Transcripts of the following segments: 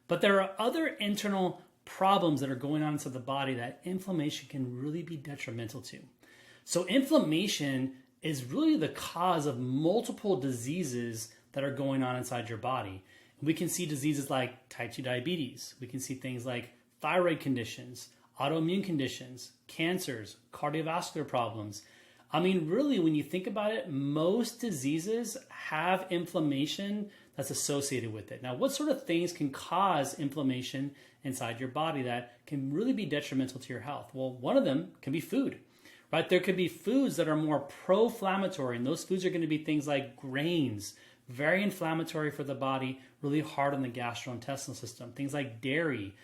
But there are other internal problems that are going on inside the body that inflammation can really be detrimental to. So inflammation is really the cause of multiple diseases that are going on inside your body. We can see diseases like type 2 diabetes. We can see things like thyroid conditions, autoimmune conditions, cancers, cardiovascular problems. I mean, really, when you think about it, most diseases have inflammation that's associated with it. Now, what sort of things can cause inflammation inside your body that can really be detrimental to your health? Well, one of them can be food, right? There could be foods that are more pro-inflammatory, and those foods are going to be things like grains, very inflammatory for the body, really hard on the gastrointestinal system. Things like dairy,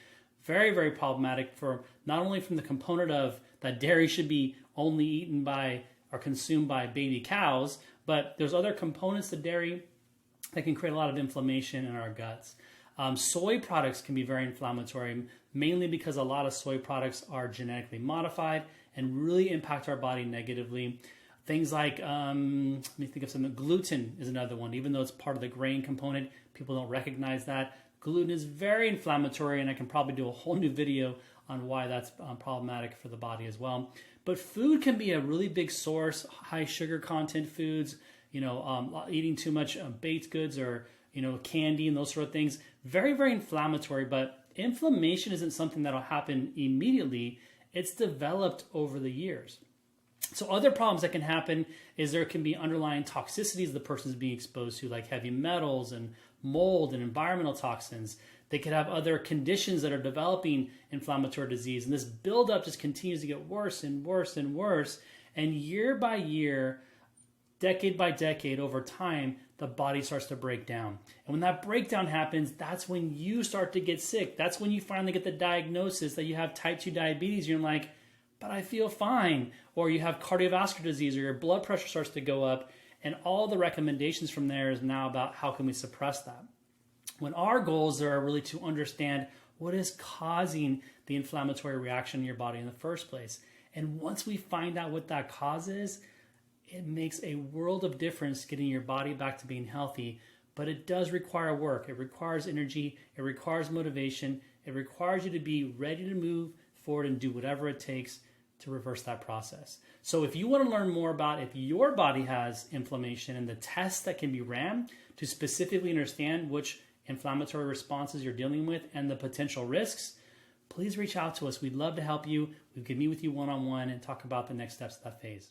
very, very problematic for not only from the component of that dairy should be only eaten by or consumed by baby cows, but there's other components to dairy that can create a lot of inflammation in our guts. Soy products can be very inflammatory, mainly because a lot of soy products are genetically modified and really impact our body negatively. Things like, let me think of something, gluten is another one. Even though it's part of the grain component, people don't recognize that. Gluten is very inflammatory, and I can probably do a whole new video on why that's problematic for the body as well. But food can be a really big source, high sugar content foods, eating too much baked goods or, candy and those sort of things. Very, very inflammatory, but inflammation isn't something that'll happen immediately. It's developed over the years. So other problems that can happen is there can be underlying toxicities the person's being exposed to, like heavy metals and mold and environmental toxins. They could have other conditions that are developing inflammatory disease, and this buildup just continues to get worse and worse and worse. And year by year, decade by decade, over time, the body starts to break down. And when that breakdown happens, that's when you start to get sick. That's when you finally get the diagnosis that you have type 2 diabetes. You're like, but I feel fine. Or you have cardiovascular disease, or your blood pressure starts to go up. And all the recommendations from there is now about how can we suppress that. When our goals are really to understand what is causing the inflammatory reaction in your body in the first place. And once we find out what that cause is, it makes a world of difference getting your body back to being healthy. But it does require work. It requires energy. It requires motivation. It requires you to be ready to move forward and do whatever it takes to reverse that process. So if you want to learn more about if your body has inflammation and the tests that can be ran to specifically understand which inflammatory responses you're dealing with and the potential risks, please reach out to us. We'd love to help you. We could meet with you one-on-one and talk about the next steps of that phase.